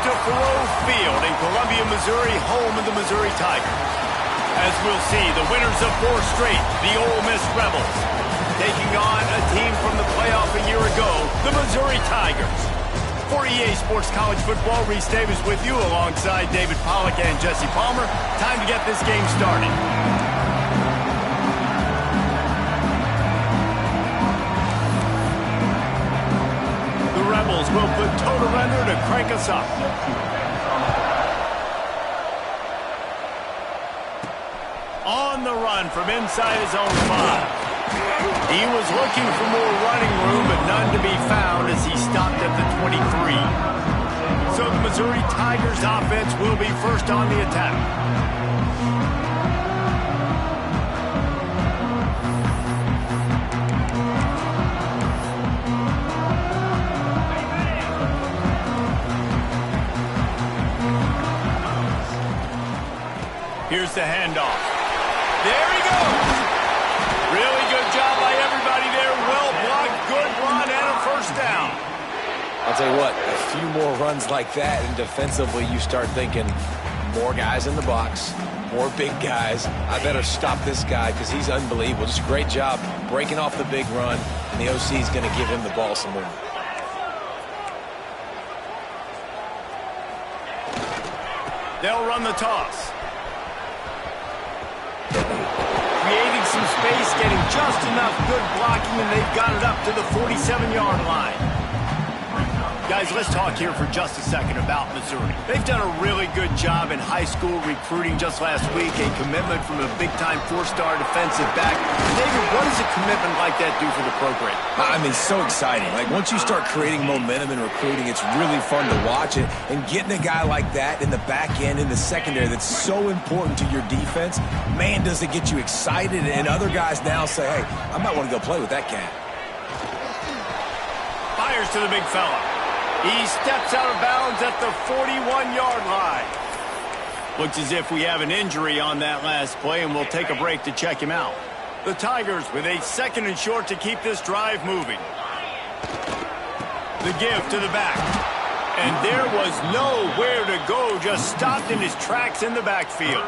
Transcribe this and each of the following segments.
to Faroe Field in Columbia, Missouri, home of the Missouri Tigers. As we'll see, the winners of 4 straight, the Ole Miss Rebels, taking on a team from the playoff a year ago, the Missouri Tigers. For EA Sports College Football, Reese Davis with you alongside David Pollack and Jesse Palmer. Time to get this game started. The Rebels will put total under to crank us up. On the run from inside his own 5. He was looking for more running room, but none to be found as he stopped at the 23. So the Missouri Tigers offense will be first on the attack. Here's the handoff. There he goes. Really good job by everybody there. Well blocked, good run, and a first down. I'll tell you what, a few more runs like that, and defensively you start thinking more guys in the box, more big guys. I better stop this guy because he's unbelievable. Just a great job breaking off the big run, and the OC is going to give him the ball some more. They'll run the toss. Creating some space, getting just enough good blocking, and they've got it up to the 47-yard line. Guys, let's talk here for just a second about Missouri. They've done a really good job in high school recruiting just last week, a commitment from a big-time 4-star defensive back. David, what does a commitment like that do for the program? I mean, so exciting. Like, once you start creating momentum in recruiting, it's really fun to watch it. And getting a guy like that in the back end, in the secondary, that's so important to your defense, man, does it get you excited. And other guys now say, hey, I might want to go play with that cat. Fires to the big fella. He steps out of bounds at the 41-yard line. Looks as if we have an injury on that last play, and we'll take a break to check him out. The Tigers with a 2nd and short to keep this drive moving. The give to the back. And there was nowhere to go, just stopped in his tracks in the backfield.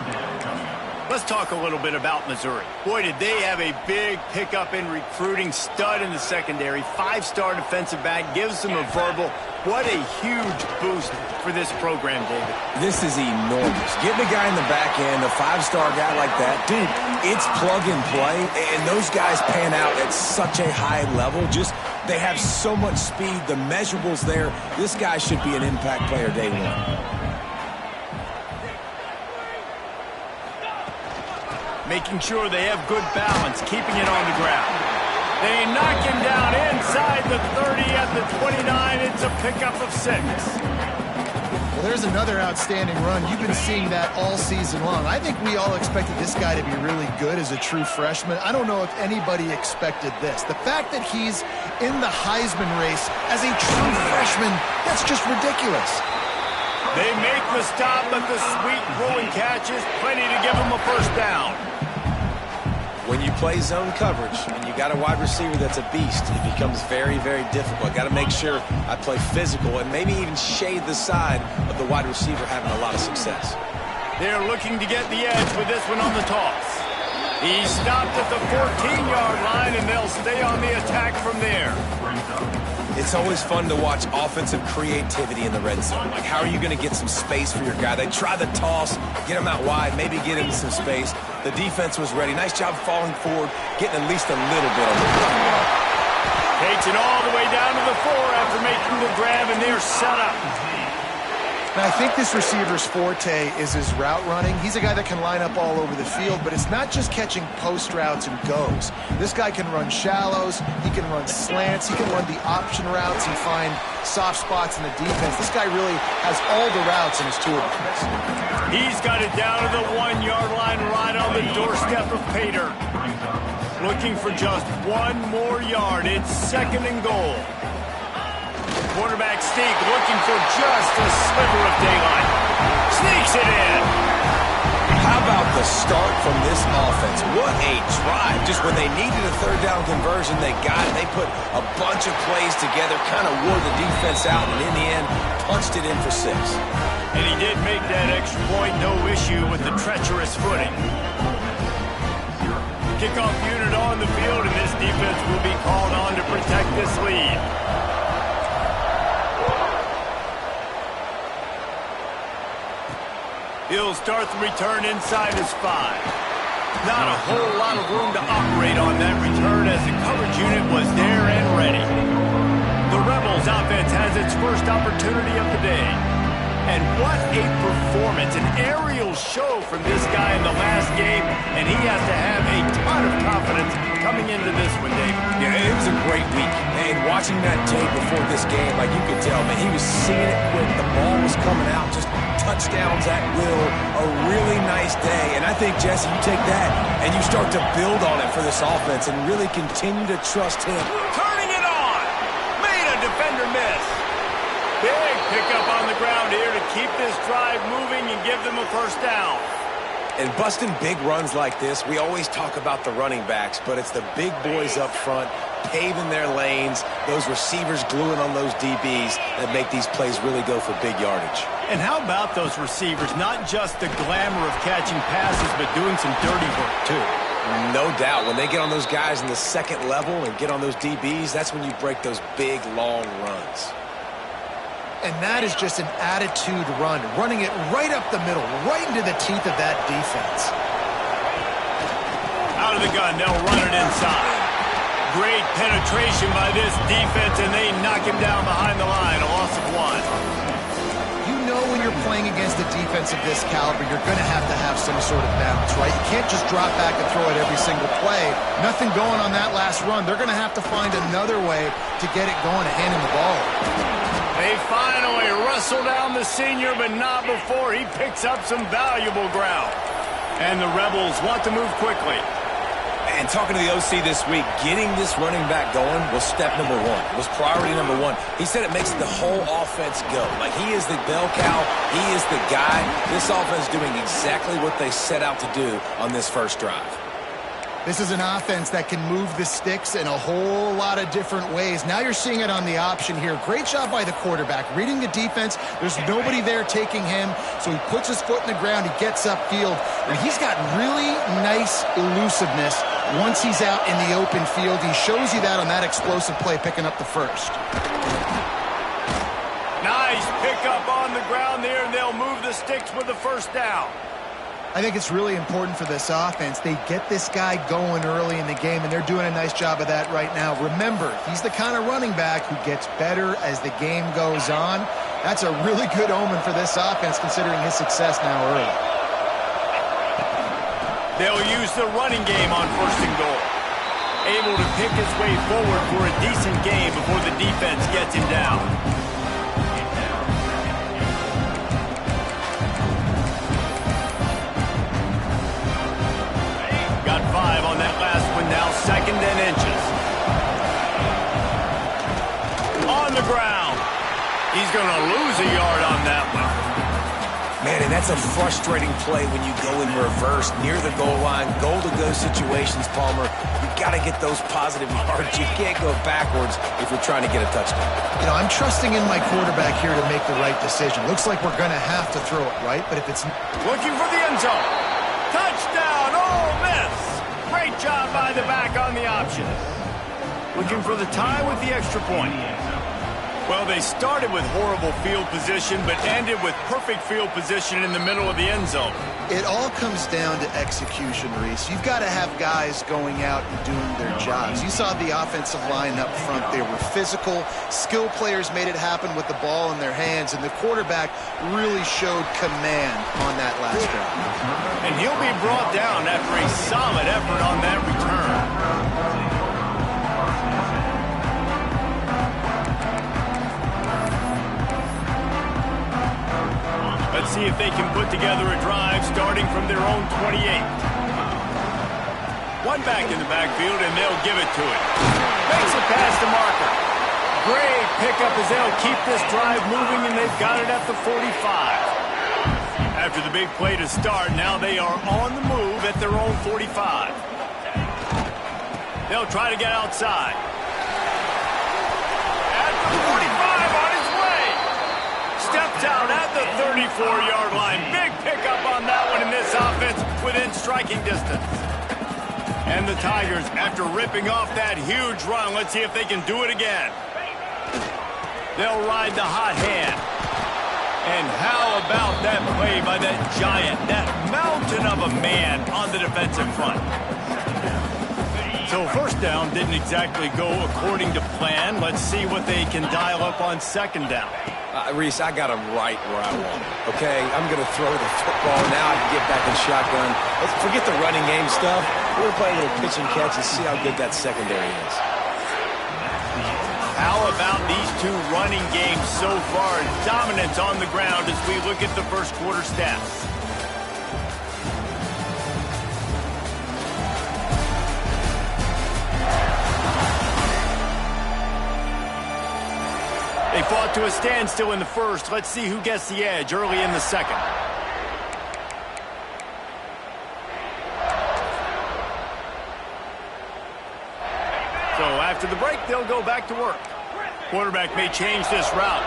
Let's talk a little bit about Missouri. Boy, did they have a big pickup in recruiting. Stud in the secondary. 5-star defensive back. Gives them a verbal. What a huge boost for this program, David. This is enormous. Getting a guy in the back end, a 5-star guy like that, dude, it's plug and play. And those guys pan out at such a high level. Just, they have so much speed. The measurables there. This guy should be an impact player day one. Making sure they have good balance, keeping it on the ground. They knock him down inside the 30 at the 29. It's a pickup of 6. Well, there's another outstanding run. You've been seeing that all season long. I think we all expected this guy to be really good as a true freshman. I don't know if anybody expected this. The fact that he's in the Heisman race as a true freshman, that's just ridiculous. They make the stop, but the sweet rolling catch is plenty to give them a first down. When you play zone coverage and you got a wide receiver that's a beast, it becomes very, very difficult. Got to make sure I play physical and maybe even shade the side of the wide receiver having a lot of success. They're looking to get the edge with this one on the toss. He stopped at the 14-yard line, and they'll stay on the attack from there. It's always fun to watch offensive creativity in the red zone. Like, how are you going to get some space for your guy? They try the toss, get him out wide, maybe get him some space. The defense was ready. Nice job falling forward, getting at least a little bit on the ground. Takes it all the way down to the 4 after making the grab, and they're set up. Now, I think this receiver's forte is his route running. He's a guy that can line up all over the field, but it's not just catching post routes and goes. This guy can run shallows, he can run slants, he can run the option routes and find soft spots in the defense. This guy really has all the routes in his toolbox. He's got it down to the 1-yard line, right on the doorstep of Pater. Looking for just 1 more yard. It's 2nd and goal. Quarterback sneak, looking for just a sliver of daylight. Sneaks it in. How about the start from this offense. What a drive. Just when they needed a third down conversion, they got it. They put a bunch of plays together, kind of wore the defense out, and in the end, punched it in for 6. And he did make that extra point, no issue with the treacherous footing. Kickoff unit on the field, and this defense will be called on to protect this lead. He'll start the return inside his 5. Not a whole lot of room to operate on that return as the coverage unit was there and ready. The Rebels offense has its first opportunity of the day. And what a performance, an aerial show from this guy in the last game, and he has to have a ton of confidence coming into this one, Dave. Yeah, it was a great week. And watching that tape before this game, like you could tell, man, he was seeing it quick. The ball was coming out, just touchdowns at will. A really nice day. And I think, Jesse, you take that and you start to build on it for this offense and really continue to trust him. Turning it on. Made a defender miss. Big pickup on the ground here to keep this drive moving and give them a first down. And busting big runs like this, we always talk about the running backs, but it's the big boys up front, paving their lanes, those receivers gluing on those DBs that make these plays really go for big yardage. And how about those receivers? Not just the glamour of catching passes, but doing some dirty work, too. No doubt. When they get on those guys in the second level and get on those DBs, that's when you break those big, long runs. And that is just an attitude run, running it right up the middle, right into the teeth of that defense. Out of the gun, they'll run it inside. Great penetration by this defense, and they knock him down behind the line, a loss of 1. You know when you're playing against a defense of this caliber, you're going to have some sort of balance, right? You can't just drop back and throw it every single play. Nothing going on that last run. They're going to have to find another way to get it going and hand him the ball. They finally wrestle down the senior, but not before he picks up some valuable ground. And the Rebels want to move quickly. And talking to the OC this week, getting this running back going was step number 1. It was priority number 1. He said it makes the whole offense go. Like, he is the bell cow. He is the guy. This offense doing exactly what they set out to do on this first drive. This is an offense that can move the sticks in a whole lot of different ways. Now you're seeing it on the option here. Great job by the quarterback. Reading the defense, there's nobody there taking him, so he puts his foot in the ground, he gets upfield, and he's got really nice elusiveness once he's out in the open field. He shows you that on that explosive play, picking up the first. Nice pickup on the ground there, and they'll move the sticks with the first down. I think it's really important for this offense. They get this guy going early in the game, and they're doing a nice job of that right now. Remember, he's the kind of running back who gets better as the game goes on. That's a really good omen for this offense, considering his success now early. They'll use the running game on first and goal. Able to pick his way forward for a decent game before the defense gets him down. Got 5 on that last one now, 2nd and inches. On the ground. He's going to lose a yard on that one. Man, and that's a frustrating play when you go in reverse near the goal line, goal-to-go situations, Palmer. You got to get those positive yards. You can't go backwards if you're trying to get a touchdown. You know, I'm trusting in my quarterback here to make the right decision. Looks like we're going to have to throw it, right? But if it's... Looking for the end zone. Touchdown, Ole Miss. Great job by the back on the option. Looking for the tie with the extra point. Well, they started with horrible field position, but ended with perfect field position in the middle of the end zone. It all comes down to execution, Reese. You've got to have guys going out and doing their jobs. You saw the offensive line up front. They were physical. Skill players made it happen with the ball in their hands, and the quarterback really showed command on that last drive. And he'll be brought down after a solid effort on that return. Let's see if they can put together a drive starting from their own 28. One back in the backfield, and they'll give it to it. Makes it past the marker. Great pickup as they'll keep this drive moving, and they've got it at the 45. After the big play to start, now they are on the move at their own 45. They'll try to get outside. At the 45 on his way. Steps out at the 34-yard line. Big pickup on that one in this offense within striking distance. And the Tigers, after ripping off that huge run, let's see if they can do it again. They'll ride the hot hand. And how about that play by that giant, that mountain of a man on the defensive front? So first down didn't exactly go according to plan. Let's see what they can dial up on second down. Reese, I got him right where I want him. Okay, I'm going to throw the football. Now I can get back in shotgun. Let's forget the running game stuff. We're going to play a little pitch and catch and see how good that secondary is. How about these two running games so far? Dominance on the ground as we look at the first quarter stats. They fought to a standstill in the first. Let's see who gets the edge early in the second. So after the break, they'll go back to work. Quarterback may change this route.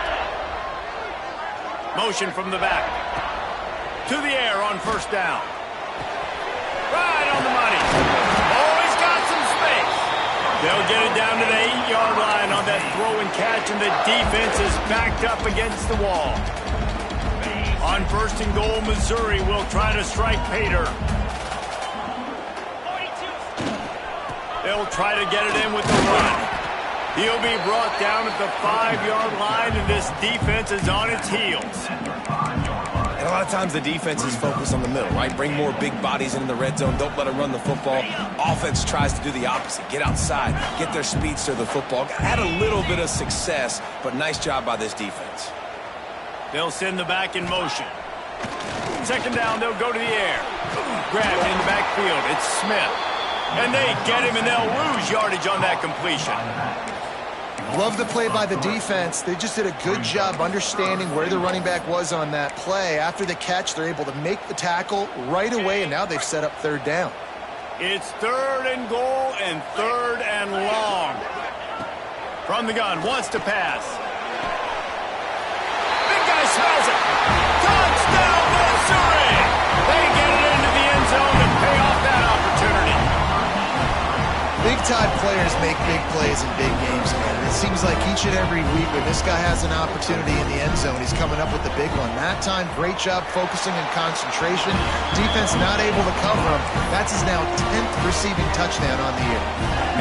Motion from the back. To the air on first down. Right on the money. Oh, he's got some space. They'll get it down to the 8-yard line on that throw and catch, and the defense is backed up against the wall. On first and goal, Missouri will try to strike Pater. They'll try to get it in with the run. He'll be brought down at the 5-yard line, and this defense is on its heels. And a lot of times the defense is focused on the middle, right? Bring more big bodies into the red zone. Don't let them run the football. Offense tries to do the opposite. Get outside. Get their speedster the football. Had a little bit of success, but nice job by this defense. They'll send the back in motion. Second down, they'll go to the air. Grabbed in the backfield. It's Smith. And they get him, and they'll lose yardage on that completion. Love the play by the defense. They just did a good job understanding where the running back was on that play. After the catch, they're able to make the tackle right away, and now they've set up third down. It's third and goal and third and long. From the gun, wants to pass. Big guy smells it. Touchdown, Missouri! They get it into the end zone to pay off that opportunity. Big-time players make big plays in big games, man. And it seems like each and every week when this guy has an opportunity in the end zone, he's coming up with the big one. That time, great job focusing and concentration. Defense not able to cover him. That's his now 10th receiving touchdown on the year.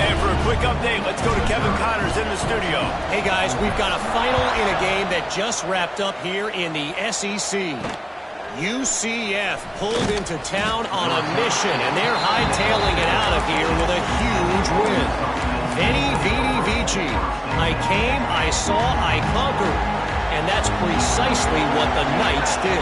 And for a quick update, let's go to Kevin Connors in the studio. Hey, guys, we've got a final in a game that just wrapped up here in the SEC. UCF pulled into town on a mission, and they're hightailing it out of here with a huge win. Veni, vidi, vici. I came, I saw, I conquered. And that's precisely what the Knights did.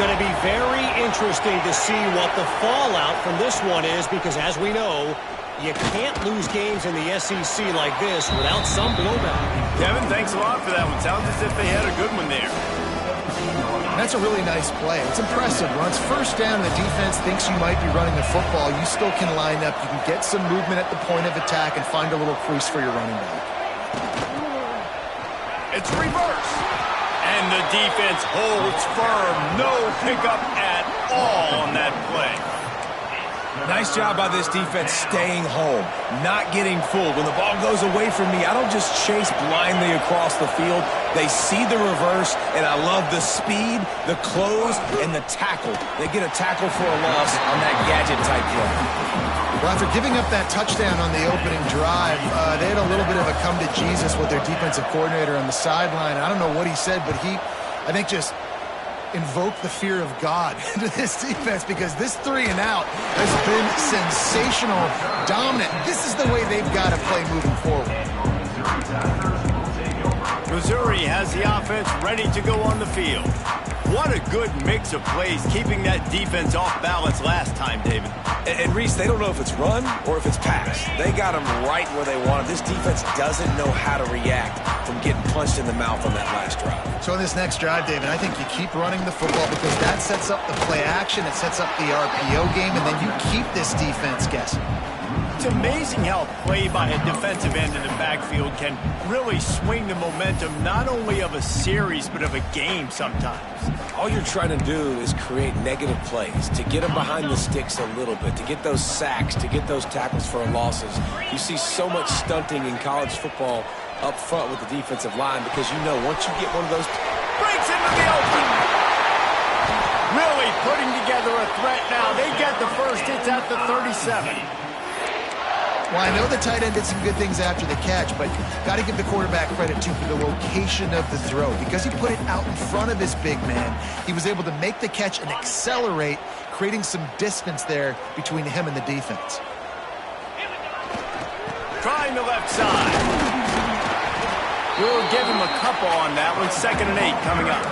Going to be very interesting to see what the fallout from this one is, because as we know, you can't lose games in the SEC like this without some blowback. Kevin, thanks a lot for that one. Sounds as if they had a good one there. That's a really nice play. It's impressive. Once first down, the defense thinks you might be running the football. You still can line up. You can get some movement at the point of attack and find a little crease for your running back. It's reverse. And the defense holds firm. No pickup at all on that play. Nice job by this defense staying home, not getting fooled. When the ball goes away from me, I don't just chase blindly across the field. They see the reverse, and I love the speed, the close, and the tackle. They get a tackle for a loss on that gadget-type play. Well, after giving up that touchdown on the opening drive, they had a little bit of a come-to-Jesus with their defensive coordinator on the sideline. I don't know what he said, but he, I think, just invoke the fear of God into this defense, because this 3-and-out has been sensational, dominant. This is the way they've got to play moving forward. Missouri has the offense ready to go on the field. What a good mix of plays, keeping that defense off balance last time, David. And Reese, they don't know if it's run or if it's pass. They got them right where they want them. This defense doesn't know how to react from getting punched in the mouth on that last drive. So in this next drive, David, I think you keep running the football because that sets up the play action, it sets up the RPO game, and then you keep this defense guessing. It's amazing how a play by a defensive end in the backfield can really swing the momentum not only of a series but of a game sometimes. All you're trying to do is create negative plays, to get them behind the sticks a little bit, to get those sacks, to get those tackles for losses. You see so much stunting in college football up front with the defensive line because you know once you get one of those... Breaks into the open! Really putting together a threat now. They get the first. It's at the 37. Well, I know the tight end did some good things after the catch, but got to give the quarterback credit, too, for the location of the throw. Because he put it out in front of his big man, he was able to make the catch and accelerate, creating some distance there between him and the defense. Trying the left side. We'll give him a couple on that one. 2nd and 8 coming up.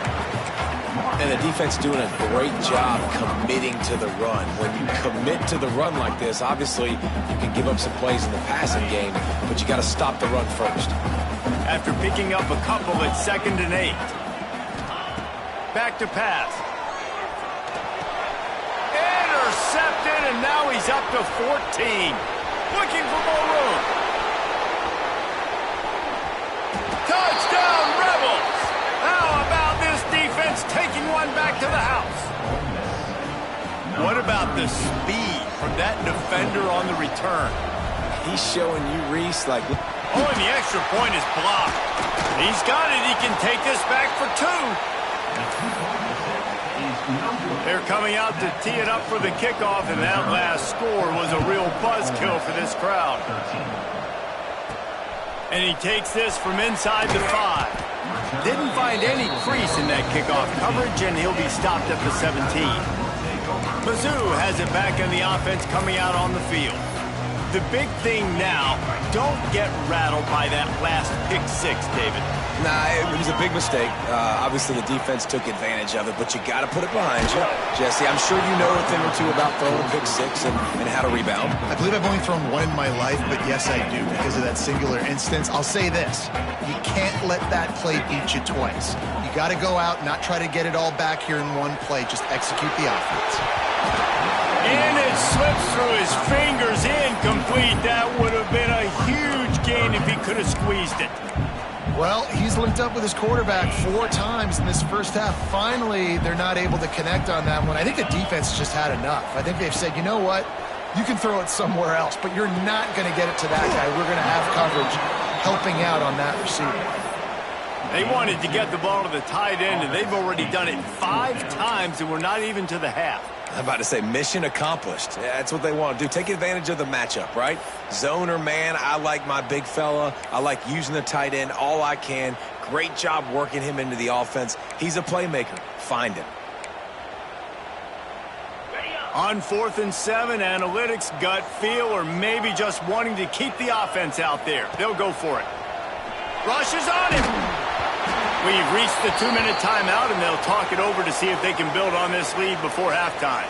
And the defense doing a great job committing to the run. When you commit to the run like this, obviously you can give up some plays in the passing game, but you got to stop the run first. After picking up a couple at 2nd and 8. Back to pass. Intercepted, and now he's up to 14. Looking for more room. Touchdown, Rebels! How about this defense taking one back to the house? What about the speed from that defender on the return? He's showing you, Reese, like... Oh, and the extra point is blocked. He's got it. He can take this back for 2. They're coming out to tee it up for the kickoff, and that last score was a real buzzkill for this crowd. And he takes this from inside the 5. Didn't find any crease in that kickoff coverage, and he'll be stopped at the 17. Mizzou has it back in the offense coming out on the field. The big thing now, don't get rattled by that last pick 6, David. Nah, it was a big mistake. Obviously, the defense took advantage of it, but you got to put it behind you. Jesse, I'm sure you know a thing or two about throwing a pick 6 and how to rebound. I believe I've only thrown one in my life, but yes, I do because of that singular instance. I'll say this. You can't let that play beat you twice. You got to go out, not try to get it all back here in one play. Just execute the offense. And it slips through his fingers, incomplete. That would have been a huge gain if he could have squeezed it. Well, he's linked up with his quarterback 4 times in this first half. Finally, they're not able to connect on that one. I think the defense just had enough. I think they've said, you know what? You can throw it somewhere else, but you're not going to get it to that guy. We're going to have coverage helping out on that receiver. They wanted to get the ball to the tight end, and they've already done it 5 times, and we're not even to the half. I'm about to say mission accomplished. Yeah, that's what they want to do. Take advantage of the matchup, right? Zone or man, I like my big fella. I like using the tight end all I can. Great job working him into the offense. He's a playmaker. Find him. On 4th and 7, analytics, gut feel, or maybe just wanting to keep the offense out there. They'll go for it. Rushes on him. We've reached the 2-minute timeout, and they'll talk it over to see if they can build on this lead before halftime.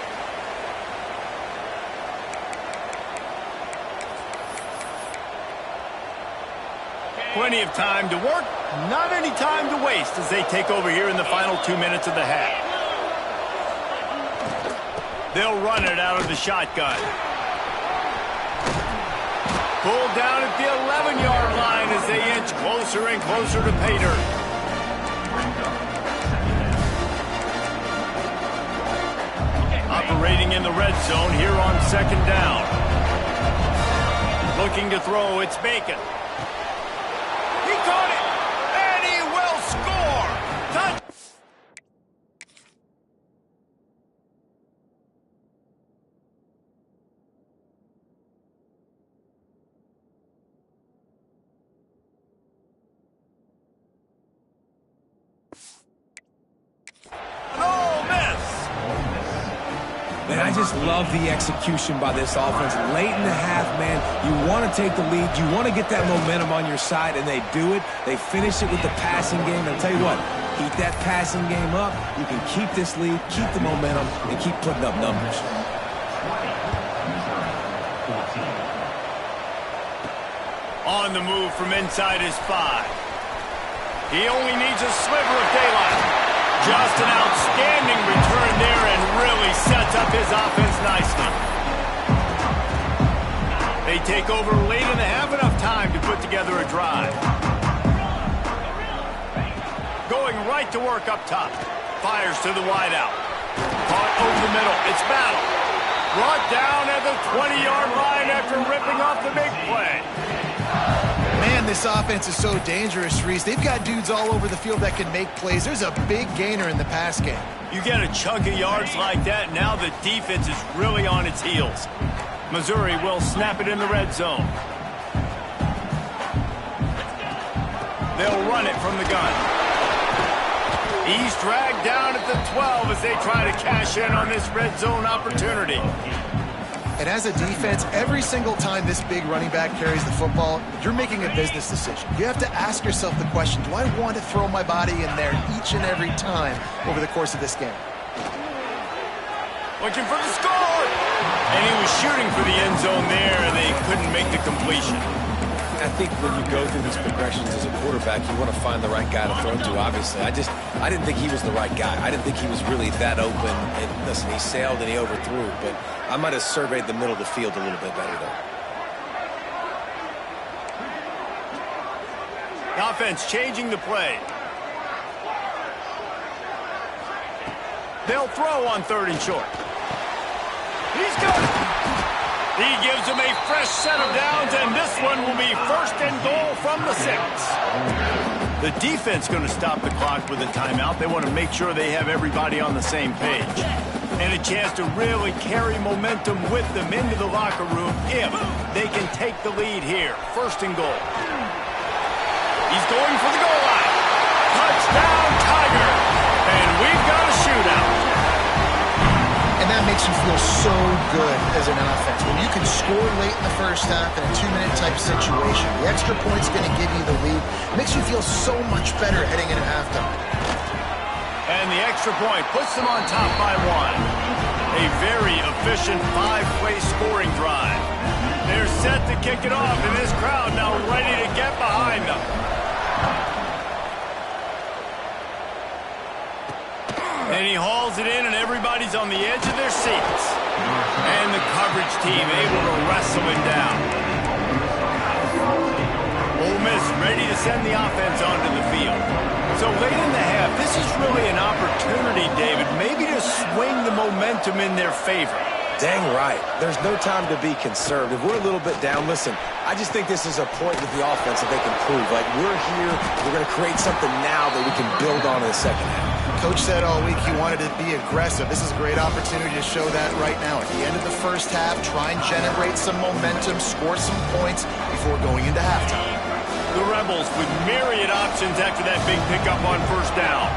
Plenty of time to work, not any time to waste as they take over here in the final 2 minutes of the half. They'll run it out of the shotgun. Pulled down at the 11-yard line as they inch closer and closer to pay dirt. Operating in the red zone here on 2nd down. Looking to throw, it's Bacon. He caught it, and he will score. Touch. Man, I just love the execution by this offense. Late in the half, man, you want to take the lead. You want to get that momentum on your side, and they do it. They finish it with the passing game. And I'll tell you what, Keep that passing game up. You can keep this lead, keep the momentum, and keep putting up numbers. On the move from inside his 5. He only needs a sliver of daylight. Just an outstanding return there and really sets up his offense nicely. They take over late in the half, enough time to put together a drive. Going right to work up top. Fires to the wideout. Caught over the middle. It's battle. Brought down at the 20-yard line after ripping off the big play. Man, this offense is so dangerous, Reese. They've got dudes all over the field that can make plays. There's a big gainer in the pass game. You get a chunk of yards like that, now the defense is really on its heels. Missouri will snap it in the red zone. They'll run it from the gun. He's dragged down at the 12 as they try to cash in on this red zone opportunity. And as a defense, every single time this big running back carries the football, you're making a business decision. You have to ask yourself the question, do I want to throw my body in there each and every time over the course of this game? Looking for the score! And he was shooting for the end zone there, and they couldn't make the completion. I think when you go through these progressions as a quarterback, you want to find the right guy to throw to, obviously. I didn't think he was the right guy. I didn't think he was really that open. And listen, he sailed and he overthrew, but I might have surveyed the middle of the field a little bit better there. The offense changing the play. They'll throw on 3rd and short. He's got it. He gives him a fresh set of downs, and this one will be 1st and goal from the 6. The defense going to stop the clock with a timeout. They want to make sure they have everybody on the same page. And a chance to really carry momentum with them into the locker room if they can take the lead here. 1st and goal. He's going for the goal line. Touchdown, Tiger. And we've got a shootout. And that makes you feel so good as an offense. When you can score late in the first half in a 2-minute type situation, the extra point's going to give you the lead. It makes you feel so much better heading into halftime. And the extra point puts them on top by 1. A very efficient 5-play scoring drive. They're set to kick it off, and this crowd now ready to get behind them. And he hauls it in, and everybody's on the edge of their seats. And the coverage team able to wrestle him down. Ole Miss ready to send the offense onto the field. So late in the half, this is really an opportunity, David, maybe to swing the momentum in their favor. Dang right. There's no time to be conservative. We're a little bit down. Listen, I just think this is a point with the offense that they can prove. Like, we're here, we're going to create something now that we can build on in the second half. Coach said all week he wanted to be aggressive. This is a great opportunity to show that right now. At the end of the first half, try and generate some momentum, score some points before going into halftime. The Rebels with myriad options after that big pickup on 1st down.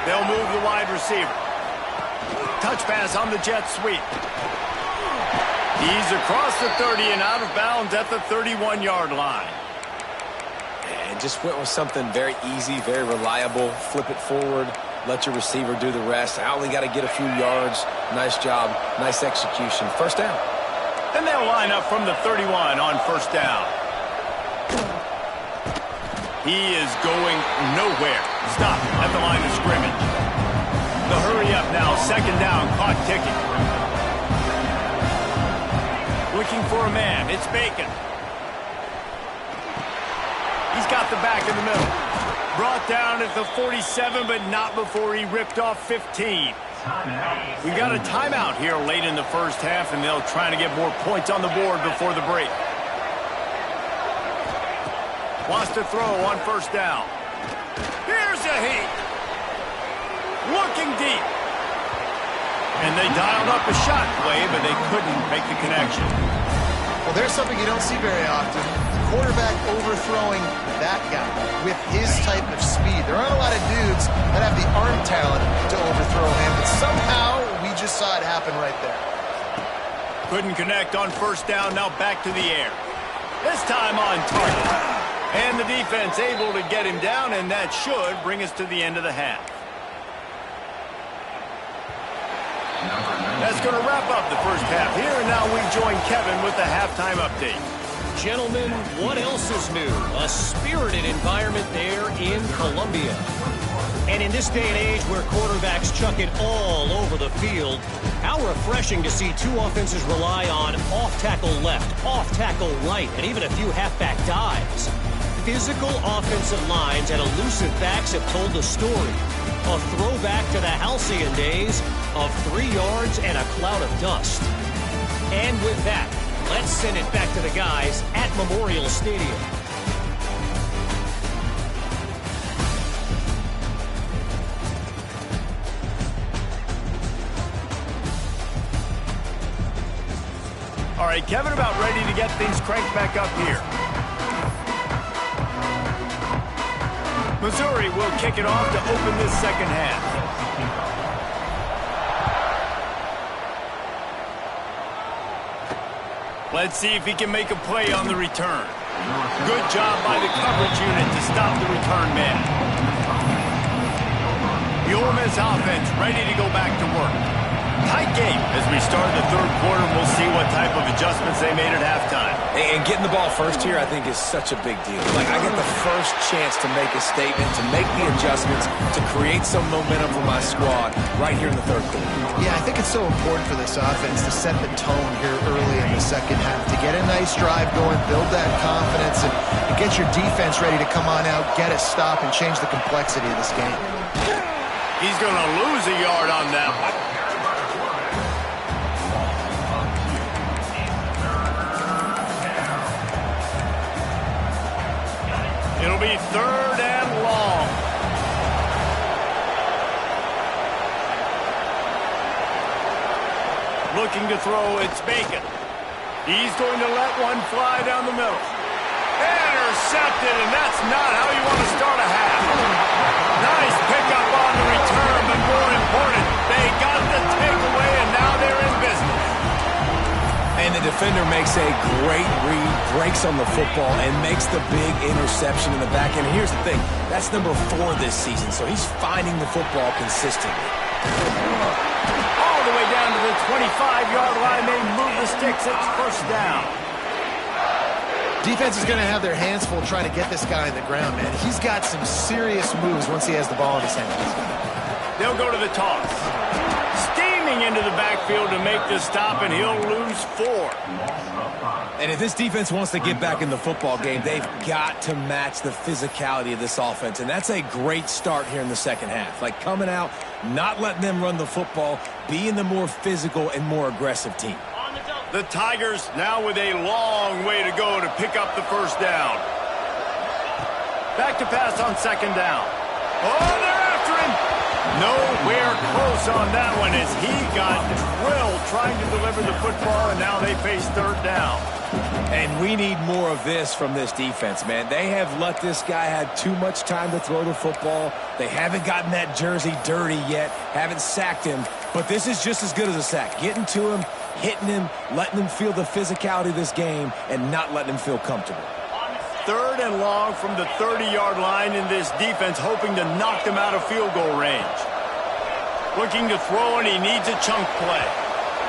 They'll move the wide receiver. Touch pass on the jet sweep. He's across the 30 and out of bounds at the 31-yard line. And just went with something very easy, very reliable. Flip it forward, let your receiver do the rest. I only got to get a few yards. Nice job, nice execution. 1st down. And they'll line up from the 31 on 1st down. He is going nowhere. Stop at the line of scrimmage. The hurry up now, 2nd down, clock ticking. Looking for a man, it's Bacon. He's got the back in the middle. Brought down at the 47, but not before he ripped off 15. We got a timeout here late in the first half, and they'll try to get more points on the board before the break. Wants to throw on 1st down. Here's a heat. Looking deep. And they dialed up a shot play, but they couldn't make the connection. Well, there's something you don't see very often. The quarterback overthrowing that guy with his type of speed. There aren't a lot of dudes that have the arm talent to overthrow him, but somehow we just saw it happen right there. Couldn't connect on 1st down, now back to the air. This time on target. And the defense able to get him down, and that should bring us to the end of the half. That's going to wrap up the first half here, and now we join Kevin with the halftime update. Gentlemen, what else is new? A spirited environment there in Columbia. And in this day and age where quarterbacks chuck it all over the field, how refreshing to see two offenses rely on off-tackle left, off-tackle right, and even a few halfback dives. Physical offensive lines and elusive backs have told the story. A throwback to the halcyon days of 3 yards and a cloud of dust. And with that, let's send it back to the guys at Memorial Stadium. All right, Kevin, about ready to get things cranked back up here. Missouri will kick it off to open this second half. Let's see if he can make a play on the return. Good job by the coverage unit to stop the return man. The Ole Miss offense ready to go back to work. Tight game as we start the third quarter. We'll see what type of adjustments they made at halftime. And getting the ball first here, I think, is such a big deal. Like, I get the first chance to make a statement, to make the adjustments, to create some momentum for my squad right here in the third quarter. Yeah, I think it's so important for this offense to set the tone here early in the second half, to get a nice drive going, build that confidence, and get your defense ready to come on out, get a stop, and change the complexity of this game. He's going to lose a yard on that one. It'll be third and long. Looking to throw, it's Bacon. He's going to let one fly down the middle. Intercepted, and that's not how you want to start a half. Nice pickup on the return, but more important, they got the takeaway, and now they're in business. And the defender makes a great read, breaks on the football, and makes the big interception in the back end. And here's the thing, that's number 4 this season, so he's finding the football consistently. All the way down to the 25-yard line, they move the sticks, it's first down. Defense is going to have their hands full trying to get this guy on the ground, man. He's got some serious moves once he has the ball in his hands. They'll go to the toss. Steaming into the backfield to make the stop, and he'll lose 4. And if this defense wants to get back in the football game, they've got to match the physicality of this offense. And that's a great start here in the second half. Like, coming out, not letting them run the football, being the more physical and more aggressive team. The Tigers now with a long way to go to pick up the first down. Back to pass on second down. Oh, they're after him. Nowhere close on that one as he got drilled trying to deliver the football, and now they face third down. And we need more of this from this defense, man. They have let this guy have too much time to throw the football. They haven't gotten that jersey dirty yet, haven't sacked him. But this is just as good as a sack. Getting to him, hitting him, letting him feel the physicality of this game, and not letting him feel comfortable. Third and long from the 30-yard line in this defense, hoping to knock them out of field goal range. Looking to throw, and he needs a chunk play.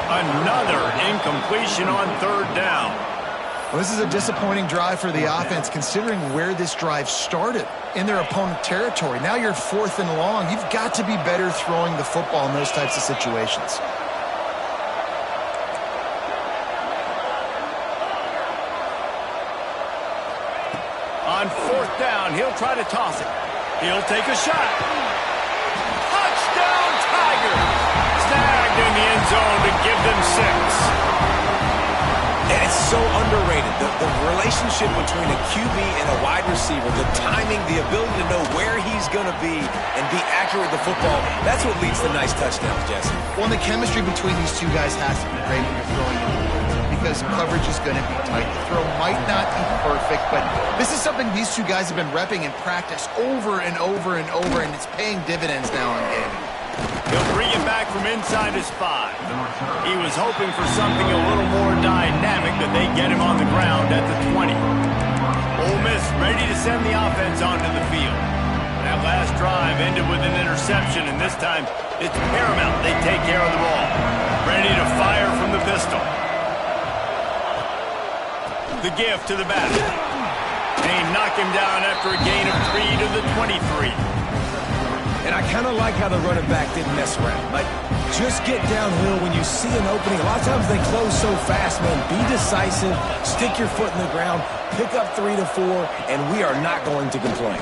Another incompletion on third down. Well, this is a disappointing drive for the offense, considering where this drive started, in their opponent territory. Now you're 4th and long. You've got to be better throwing the football in those types of situations. On fourth down, he'll try to toss it. He'll take a shot. Touchdown, Tigers! Snagged in the end zone to give them 6. And it's so underrated. The relationship between a QB and a wide receiver, the timing, the ability to know where he's going to be and be accurate with the football, that's what leads to nice touchdowns, Jesse. Well, the chemistry between these two guys has to be great when you're throwing because coverage is going to be tight. The throw might not be perfect, but this is something these two guys have been repping in practice over and over and over, and it's paying dividends now in game. He'll bring it back back from inside his 5. He was hoping for something a little more dynamic, but they get him on the ground at the 20. Ole Miss ready to send the offense onto the field. That last drive ended with an interception, and this time it's paramount they take care of the ball. Ready to fire from the pistol. The give to the back. They knock him down after a gain of 3 to the 23. And I kind of like how the running back didn't mess around. Like, just get downhill when you see an opening. A lot of times they close so fast, man. Be decisive, stick your foot in the ground, pick up 3 to 4, and we are not going to complain.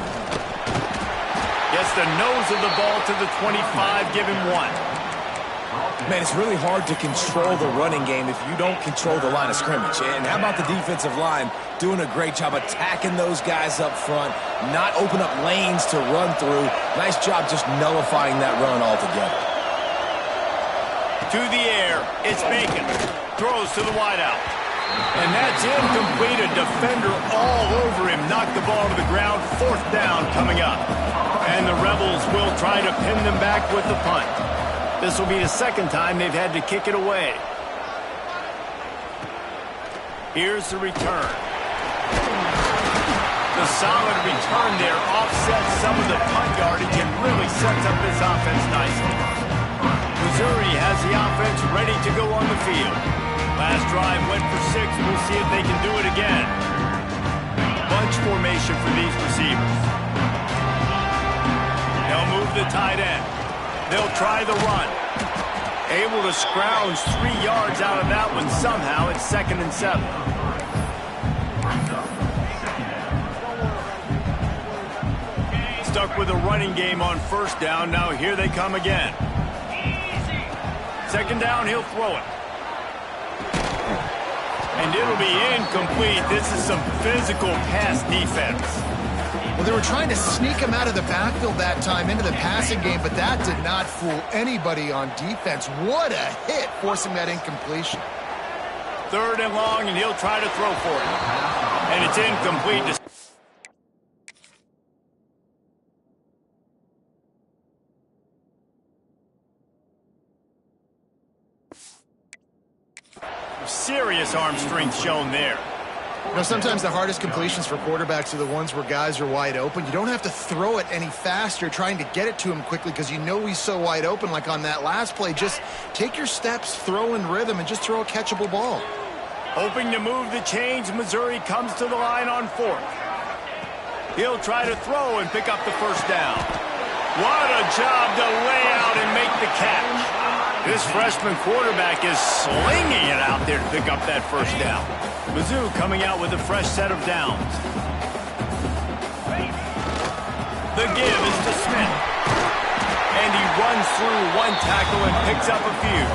Gets the nose of the ball to the 25, give him 1. Man, it's really hard to control the running game if you don't control the line of scrimmage. And how about the defensive line doing a great job attacking those guys up front, not open up lanes to run through. Nice job just nullifying that run altogether. To the air, it's Bacon. Throws to the wideout. And that's incomplete. A defender all over him. Knocked the ball to the ground. 4th down coming up. And the Rebels will try to pin them back with the punt. This will be the 2nd time they've had to kick it away. Here's the return. The solid return there offsets some of the punt yardage and really sets up this offense nicely. Missouri has the offense ready to go on the field. Last drive went for 6. We'll see if they can do it again. Bunch formation for these receivers. They'll move the tight end. They'll try the run. Able to scrounge 3 yards out of that one somehow. It's 2nd and 7. Stuck with a running game on 1st down. Now here they come again. 2nd down, he'll throw it. And it'll be incomplete. This is some physical pass defense. Well, they were trying to sneak him out of the backfield that time into the passing game, but that did not fool anybody on defense. What a hit, forcing that incompletion. 3rd and long, and he'll try to throw for it. And it's incomplete. Serious arm strength shown there. You know, sometimes the hardest completions for quarterbacks are the ones where guys are wide open. You don't have to throw it any faster trying to get it to him quickly because you know he's so wide open like on that last play. Just take your steps, throw in rhythm, and just throw a catchable ball. Hoping to move the chains, Missouri comes to the line on 4th. He'll try to throw and pick up the 1st down. What a job to lay out and make the catch. This freshman quarterback is slinging it out there to pick up that 1st down. Mizzou coming out with a fresh set of downs. The give is to Smith. And he runs through 1 tackle and picks up a few.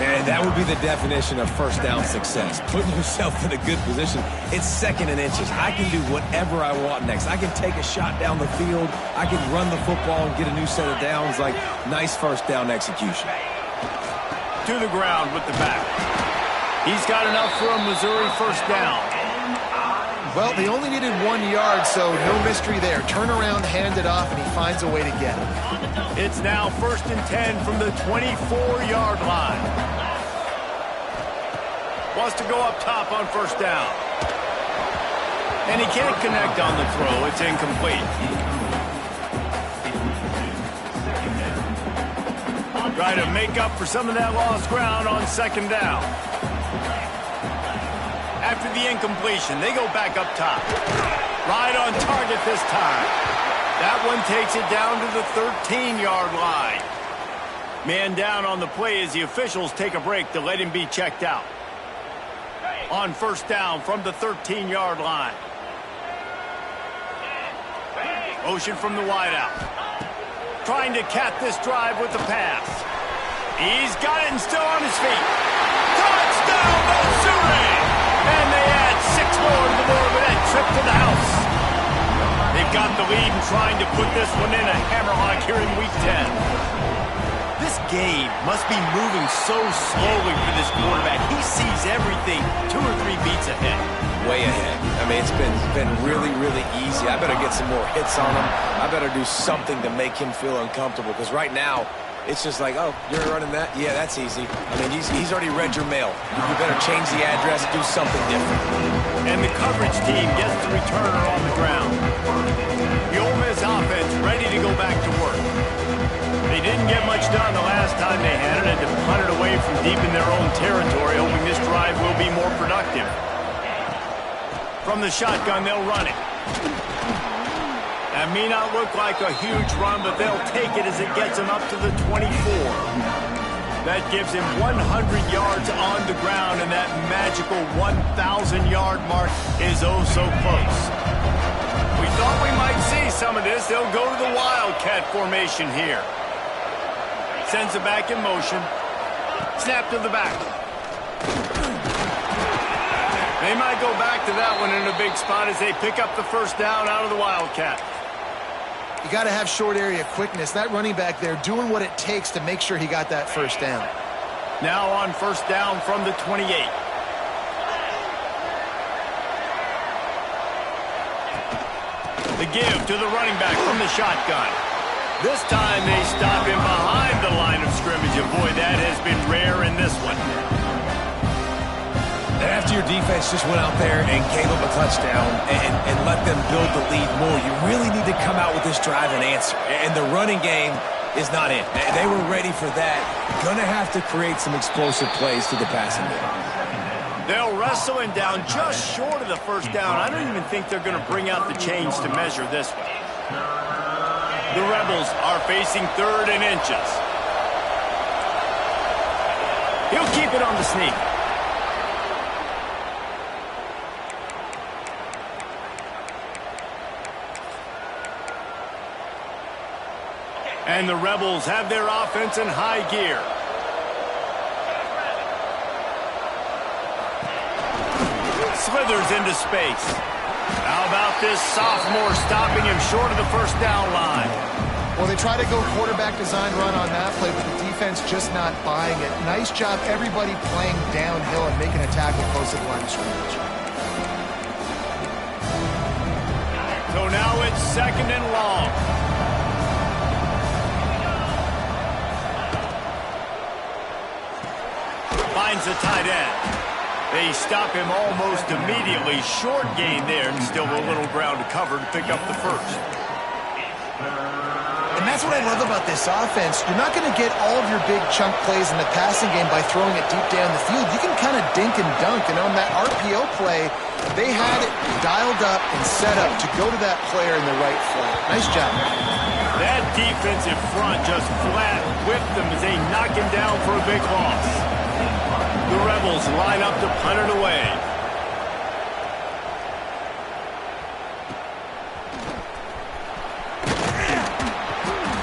And that would be the definition of 1st down success. Putting yourself in a good position. It's 2nd and inches. I can do whatever I want next. I can take a shot down the field. I can run the football and get a new set of downs. Like, nice 1st down execution. To the ground with the back. He's got enough for a Missouri 1st down. Well, they only needed 1 yard, so no mystery there. Turn around, hand it off, and he finds a way to get it. It's now 1st and 10 from the 24-yard line. Wants to go up top on 1st down. And he can't connect on the throw. It's incomplete. Try to make up for some of that lost ground on 2nd down. After the incompletion, they go back up top. Right on target this time. That one takes it down to the 13-yard line. Man down on the play as the officials take a break to let him be checked out. On 1st down from the 13-yard line. Motion from the wideout. Trying to cap this drive with the pass. He's got it and still on his feet. Touchdown, Missouri! And they add 6 more to the board with that trip to the house. They've got the lead and trying to put this one in a hammerlock here in Week 10. This game must be moving so slowly for this quarterback. He sees everything 2 or 3 beats ahead. Way ahead. I mean, it's been really, really easy. I better get some more hits on him. I better do something to make him feel uncomfortable because right now, It's just like, oh, you're running that? Yeah, that's easy. I mean, he's already read your mail. You better change the address, do something different. And the coverage team gets the returner on the ground. The Ole Miss offense ready to go back to work. They didn't get much done the last time they had it, and to punt it away from deep in their own territory, hoping this drive will be more productive. From the shotgun, they'll run it. That may not look like a huge run, but they'll take it as it gets them up to the 24. That gives him 100 yards on the ground, and that magical 1,000-yard mark is oh so close. We thought we might see some of this. They'll go to the Wildcat formation here. Sends it back in motion. Snap to the back. They might go back to that one in a big spot as they pick up the first down out of the Wildcat. You got to have short area quickness. That running back there doing what it takes to make sure he got that first down. Now on first down from the 28. The give to the running back from the shotgun. This time they stop him behind the line of scrimmage. And boy, that has been rare in this one. After your defense just went out there and gave them a touchdown and let them build the lead more, you really need to come out with this drive and answer. And the running game is not in. They were ready for that. Going to have to create some explosive plays to the passing game. They'll wrestle him down just short of the first down. I don't even think they're going to bring out the chains to measure this one. The Rebels are facing 3rd and inches. He'll keep it on the sneak. And the Rebels have their offense in high gear. Slithers into space. How about this sophomore stopping him short of the first down line? Well, they try to go quarterback design run on that play, but the defense just not buying it. Nice job, everybody playing downhill and making a tackle close to the line of scrimmage. So now it's 2nd and long. Finds the tight end. They stop him almost immediately. Short gain there, and still a little ground to cover to pick up the first. And that's what I love about this offense. You're not going to get all of your big chunk plays in the passing game by throwing it deep down the field. You can kind of dink and dunk, and on that RPO play, they had it dialed up and set up to go to that player in the right flat. Nice job. That defensive front just flat whipped them as they knock him down for a big loss. The Rebels line up to punt it away.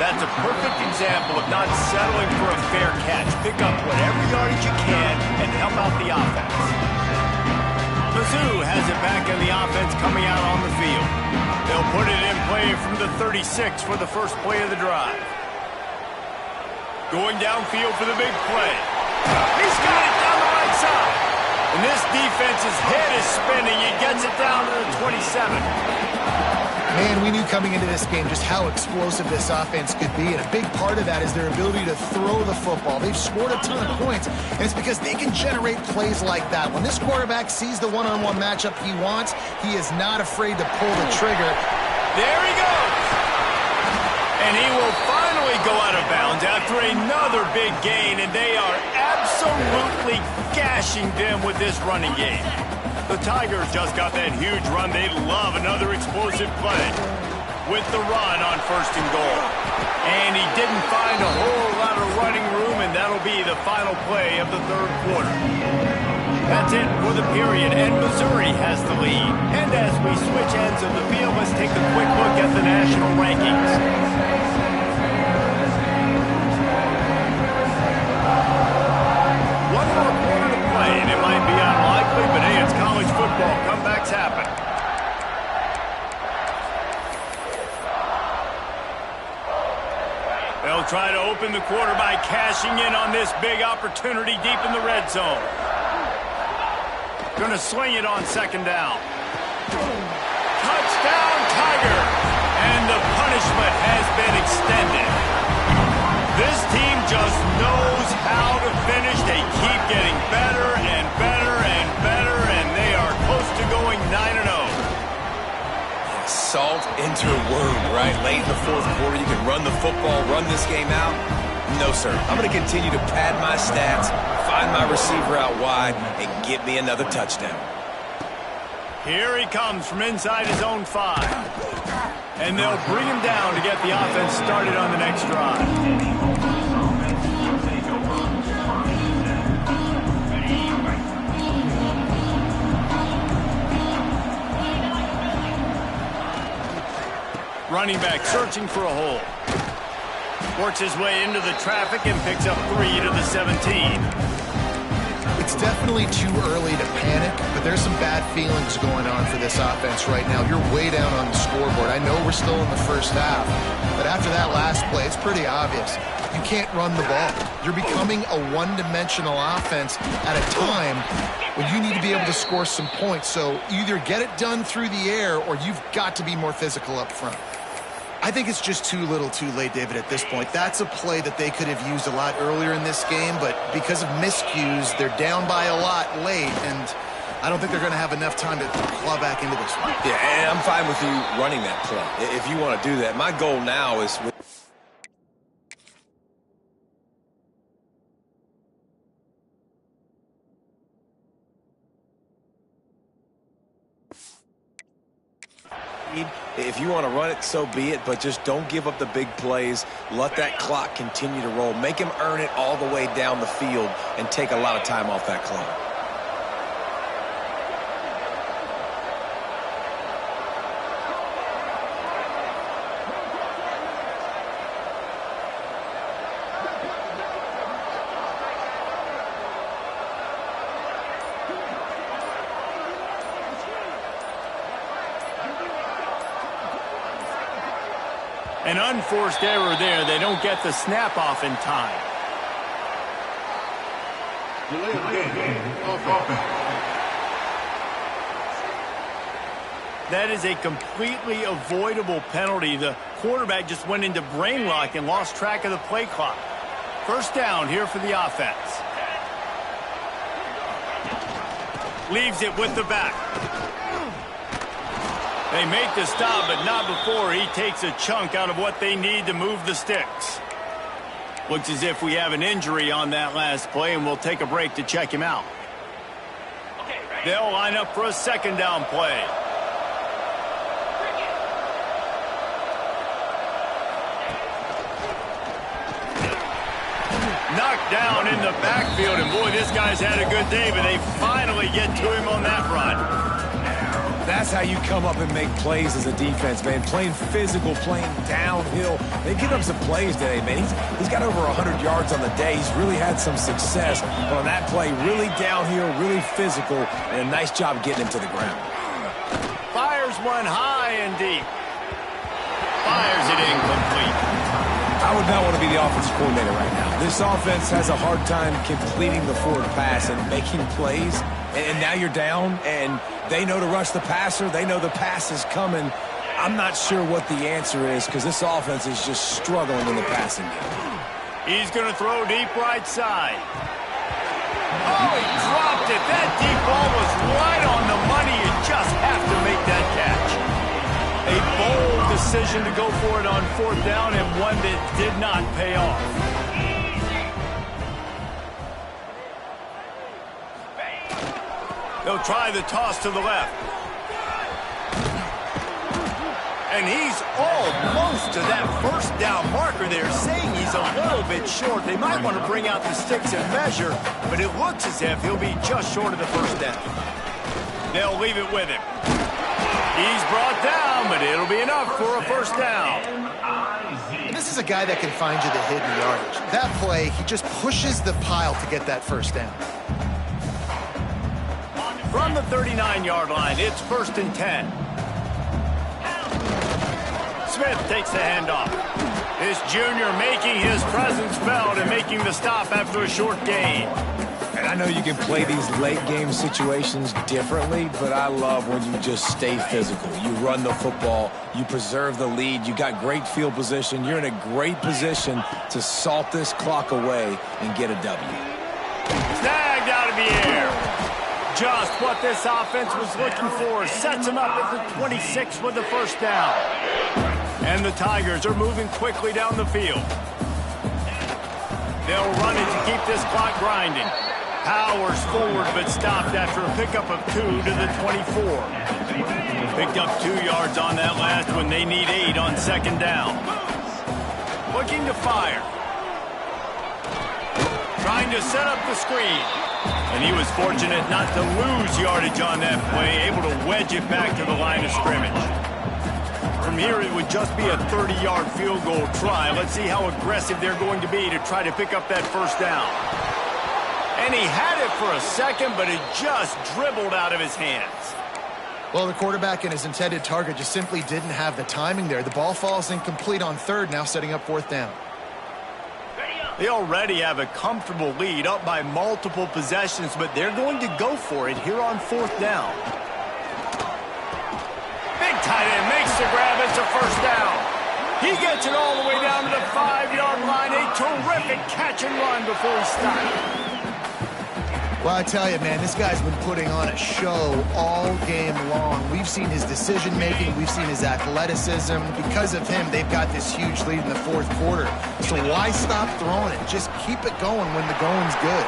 That's a perfect example of not settling for a fair catch. Pick up whatever yardage you can and help out the offense. Mizzou has it back in the offense coming out on the field. They'll put it in play from the 36 for the first play of the drive. Going downfield for the big play. He's got it down the right side. And this defense's head is spinning. He gets it down to the 27. Man, we knew coming into this game just how explosive this offense could be, and a big part of that is their ability to throw the football. They've scored a ton of points, and it's because they can generate plays like that. When this quarterback sees the one-on-one matchup he wants, he is not afraid to pull the trigger. There he goes. And he will finally go out of bounds after another big gain, and they are absolutely gashing them with this running game. The Tigers just got that huge run. They love another explosive play with the run on 1st and goal. And he didn't find a whole lot of running room, and that'll be the final play of the 3rd quarter. That's it for the period, and Missouri has the lead. And as we switch ends of the field, let's take a quick look at the national rankings. One more quarter to play, and it might be unlikely, but hey, it's college football. Comebacks happen. They'll try to open the quarter by cashing in on this big opportunity deep in the red zone. Going to sling it on 2nd down. Touchdown, Tiger! And the punishment has been extended. This team salt into word, right? Late in the fourth quarter, you can run the football, run this game out. No, sir. I'm going to continue to pad my stats, find my receiver out wide, and get me another touchdown. Here he comes from inside his own 5. And they'll bring him down to get the offense started on the next drive. Running back searching for a hole. Works his way into the traffic and picks up 3 to the 17. It's definitely too early to panic, but there's some bad feelings going on for this offense right now. You're way down on the scoreboard. I know we're still in the first half, but after that last play, it's pretty obvious. You can't run the ball. You're becoming a one-dimensional offense at a time when you need to be able to score some points. So either get it done through the air or you've got to be more physical up front. I think it's just too little too late, David, at this point. That's a play that they could have used a lot earlier in this game, but because of miscues, they're down by a lot late, and I don't think they're going to have enough time to claw back into this one. Yeah, and I'm fine with you running that play if you want to do that. My goal now is... If you want to run it, so be it, but just don't give up the big plays. Let that clock continue to roll. Make him earn it all the way down the field and take a lot of time off that clock. An unforced error there. They don't get the snap off in time. That is a completely avoidable penalty. The quarterback just went into brain lock and lost track of the play clock. First down here for the offense. Leaves it with the back. They make the stop, but not before he takes a chunk out of what they need to move the sticks. Looks as if we have an injury on that last play, and we'll take a break to check him out. They'll line up for a second down play. Knocked down in the backfield, and boy, this guy's had a good day, but they finally get to him on that run. That's how you come up and make plays as a defense, man. Playing physical, playing downhill. They've given up some plays today, man. He's got over 100 yards on the day. He's really had some success. But on that play, really downhill, really physical, and a nice job getting him to the ground. Fires one high and deep. Fires it incomplete. I would not want to be the offensive coordinator right now. This offense has a hard time completing the forward pass and making plays. And now you're down, and they know to rush the passer. They know the pass is coming. I'm not sure what the answer is because this offense is just struggling in the passing game. He's going to throw deep right side. Oh, he dropped it. That deep ball was right on the money. You just have to make that catch. A bold decision to go for it on fourth down and one that did not pay off. They'll try the toss to the left. And he's almost to that first down marker there, saying he's a little bit short. They might want to bring out the sticks and measure, but it looks as if he'll be just short of the first down. They'll leave it with him. He's brought down, but it'll be enough for a first down. And this is a guy that can find you the hidden yardage. That play, he just pushes the pile to get that first down. From the 39-yard line, it's 1st and 10. Smith takes the handoff. This junior making his presence felt and making the stop after a short gain. And I know you can play these late-game situations differently, but I love when you just stay physical. You run the football, you preserve the lead, you got great field position, you're in a great position to salt this clock away and get a W. Snagged out of the air. just what this offense was looking for. Sets them up at the 26 with the first down. And the Tigers are moving quickly down the field. They'll run it to keep this clock grinding. Powers forward, but stopped after a pickup of 2 to the 24. Picked up 2 yards on that last one. They need 8 on second down. Looking to fire. Trying to set up the screen. And he was fortunate not to lose yardage on that play, able to wedge it back to the line of scrimmage. From here, it would just be a 30-yard field goal try. Let's see how aggressive they're going to be to try to pick up that first down. And he had it for a second, but it just dribbled out of his hands. Well, the quarterback and his intended target just simply didn't have the timing there. The ball falls incomplete on third, now setting up fourth down. They already have a comfortable lead, up by multiple possessions, but they're going to go for it here on fourth down. Big tight end makes the grab. It's a first down. He gets it all the way down to the 5-yard line. A terrific catch and run before he stopped. Well, I tell you, man, this guy's been putting on a show all game long. We've seen his decision-making. We've seen his athleticism. Because of him, they've got this huge lead in the fourth quarter. So why stop throwing it? Just keep it going when the going's good.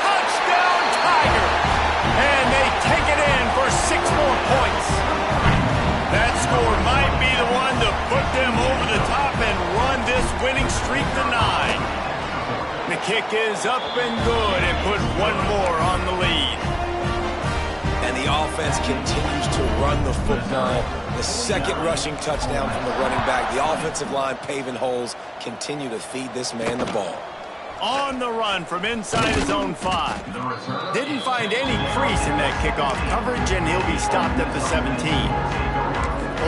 Touchdown, Tiger! And they take it in for 6 more points. That score might be the one to put them over the top and run this winning streak to 9. The kick is up and good and put 1 more on the lead. And the offense continues to run the football. The second rushing touchdown from the running back. The offensive line paving holes. Continue to feed this man the ball. On the run from inside his own 5. Didn't find any crease in that kickoff coverage, and he'll be stopped at the 17.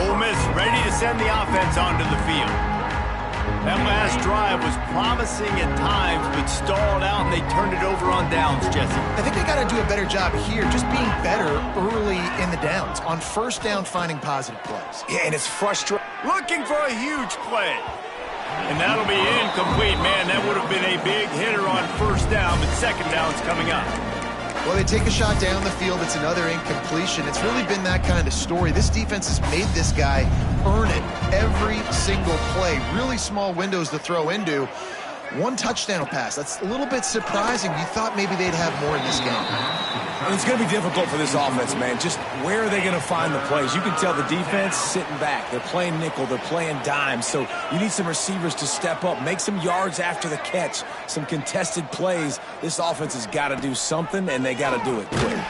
Ole Miss ready to send the offense onto the field. That last drive was promising at times, but stalled out, and they turned it over on downs, Jesse. I think they got to do a better job here, just being better early in the downs. On first down, finding positive plays. Yeah, and it's frustrating. Looking for a huge play. And that'll be incomplete. Man, that would have been a big hitter on first down, but second down's coming up. Well, they take a shot down the field. It's another incompletion. It's really been that kind of story. This defense has made this guy earn it every single play. Really small windows to throw into. 1 touchdown pass. That's a little bit surprising. You thought maybe they'd have more in this game. And it's going to be difficult for this offense, man. Just where are they going to find the plays? You can tell the defense sitting back. They're playing nickel. They're playing dime. So you need some receivers to step up, make some yards after the catch, some contested plays. This offense has got to do something, and they got to do it quick.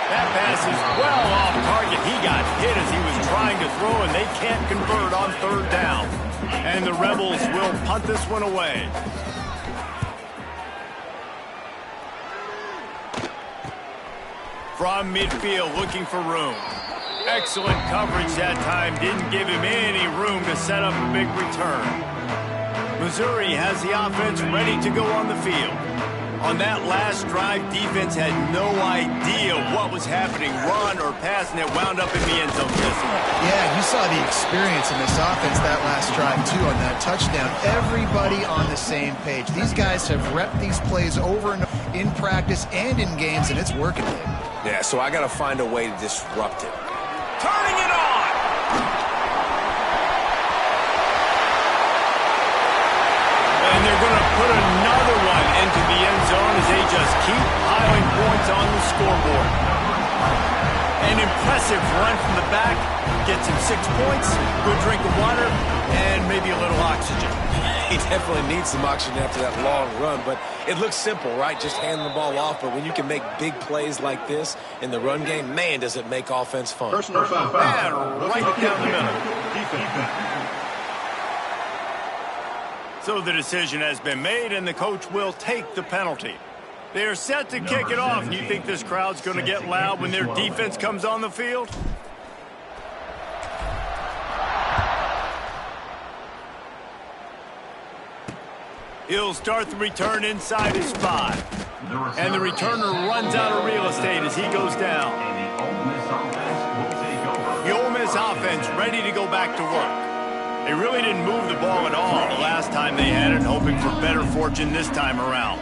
That pass is well off target. He got hit as he was trying to throw, and they can't convert on third down. And the Rebels will punt this one away. From midfield, looking for room. Excellent coverage that time. Didn't give him any room to set up a big return. Missouri has the offense ready to go on the field. On that last drive, defense had no idea what was happening, run or pass, and it wound up in the end zone. Yeah, you saw the experience in this offense that last drive, too, on that touchdown. Everybody on the same page. These guys have repped these plays over and over in practice and in games, and it's working. Yeah, so I got to find a way to disrupt it. Turning it on! And they're going to put another one into the end zone as they just keep piling points on the scoreboard. An impressive run from the back. Gets him 6 points, good drink of water, and maybe a little oxygen. He definitely needs some oxygen after that long run, but it looks simple, right? Just hand the ball off, but when you can make big plays like this in the run game, man, does it make offense fun. Personal foul. And right down the middle. So the decision has been made, and the coach will take the penalty. They are set to kick it off. You think this crowd's going to get loud when their defense comes on the field? He'll start the return inside his 5. And the returner runs out of real estate as he goes down. The Ole Miss offense ready to go back to work. They really didn't move the ball at all the last time they had it, hoping for better fortune this time around.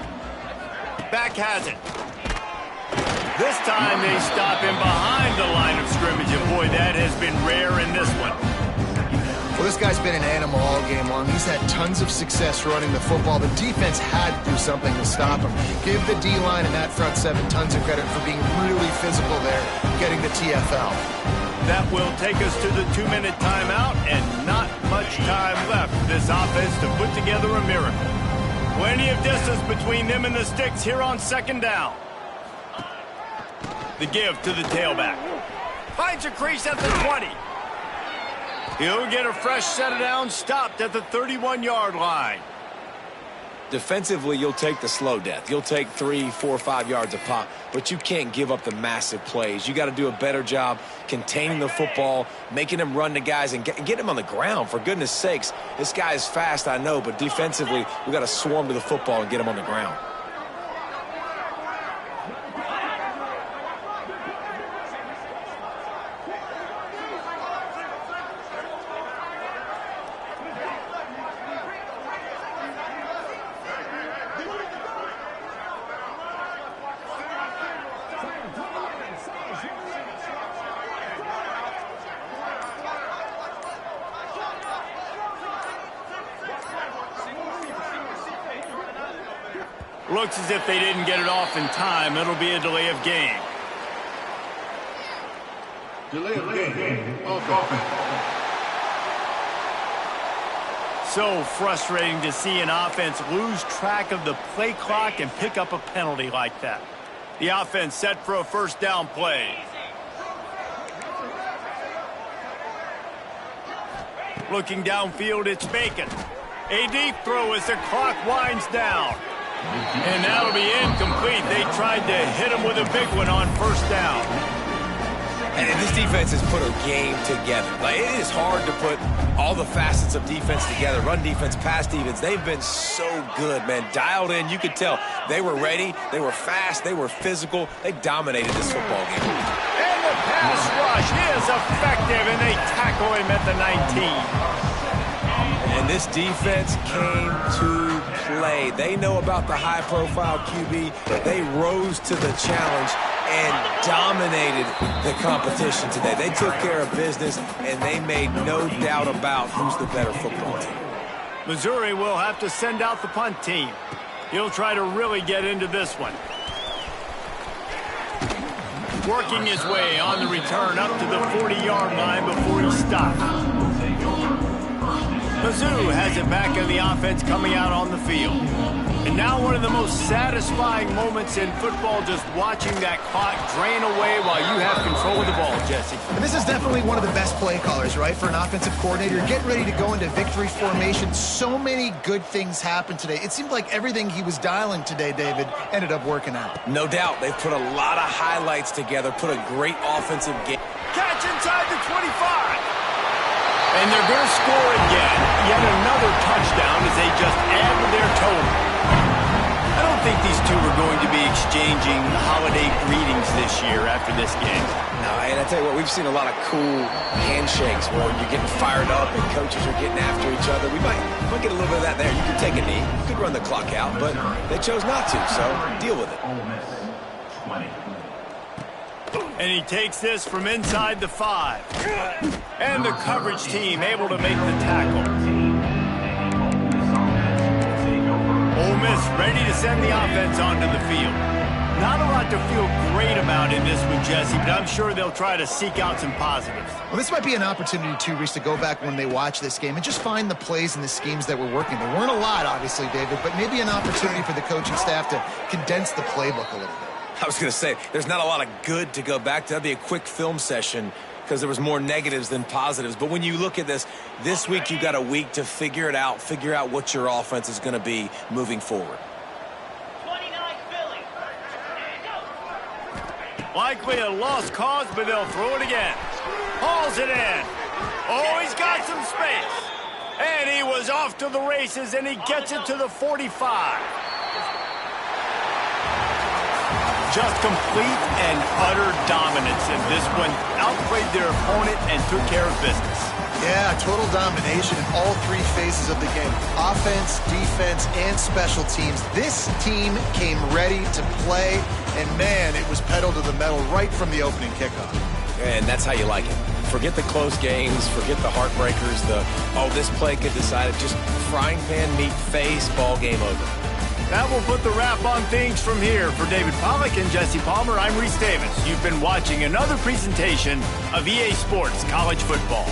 Back has it. This time they stop him behind the line of scrimmage, and boy, that has been rare in this one. Well, this guy's been an animal all game long. He's had tons of success running the football. The defense had to do something to stop him. Give the D-line and that front seven tons of credit for being really physical there, getting the TFL. That will take us to the 2-minute timeout, and not much time left for this offense to put together a miracle. Plenty of distance between them and the sticks here on second down. The give to the tailback. Finds a crease at the 20. He'll get a fresh set of downs stopped at the 31-yard line. Defensively, you'll take the slow death. You'll take 3, 4, 5 yards a pop, but you can't give up the massive plays. You got to do a better job containing the football, making them run to guys, and get him on the ground. For goodness sakes, this guy is fast, I know, but defensively, we got to swarm to the football and get him on the ground. Looks as if they didn't get it off in time. It'll be a delay of game. Delay of game. Offense. So frustrating to see an offense lose track of the play clock and pick up a penalty like that. The offense set for a first down play. Looking downfield, it's Bacon. A deep throw as the clock winds down. And that'll be incomplete. They tried to hit him with a big one on first down. And this defense has put a game together. Like, it is hard to put all the facets of defense together. Run defense, pass defense. They've been so good, man. Dialed in. You could tell they were ready. They were fast. They were physical. They dominated this football game. And the pass rush is effective, and they tackle him at the 19. And this defense came to play. They know about the high-profile QB. They rose to the challenge and dominated the competition today. They took care of business, and they made no doubt about who's the better football team. Missouri will have to send out the punt team. He'll try to really get into this one. Working his way on the return up to the 40-yard line before he stops. Mizzou has it back in the offense coming out on the field. And now one of the most satisfying moments in football, just watching that clock drain away while you have control of the ball, Jesse. And this is definitely one of the best play callers, right, for an offensive coordinator. Get ready to go into victory formation. So many good things happened today. It seemed like everything he was dialing today, David, ended up working out. No doubt. They've put a lot of highlights together, put a great offensive game. Catch inside the 25. And they're going to score again. Yet another touchdown as they just add to their total. I don't think these two are going to be exchanging holiday greetings this year after this game. No, and I tell you what, we've seen a lot of cool handshakes where you're getting fired up and coaches are getting after each other. We might get a little bit of that there. You could take a knee. You could run the clock out, but they chose not to, so deal with it. And he takes this from inside the 5. And the coverage team able to make the tackle. Ole Miss ready to send the offense onto the field. Not a lot to feel great about in this one, Jesse, but I'm sure they'll try to seek out some positives. Well, this might be an opportunity, too, Reese, to go back when they watch this game and just find the plays and the schemes that were working. There weren't a lot, obviously, David, but maybe an opportunity for the coaching staff to condense the playbook a little bit. I was going to say, there's not a lot of good to go back to. That'd be a quick film session because there was more negatives than positives. But when you look at this week you've got a week to figure it out, figure out what your offense is going to be moving forward. 29 Philly. Likely a lost cause, but they'll throw it again. Hauls it in. Oh, he's got some space. And he was off to the races, and he gets it to the 45. Just complete and utter dominance in this one. Outplayed their opponent and took care of business. Yeah, total domination in all three phases of the game. Offense, defense, and special teams. This team came ready to play, and man, it was pedal to the metal right from the opening kickoff. And that's how you like it. Forget the close games, forget the heartbreakers, this play could decide it. Just frying pan meat face, ball game over. That will put the wrap on things from here. For David Pollack and Jesse Palmer, I'm Reese Davis. You've been watching another presentation of EA Sports College Football.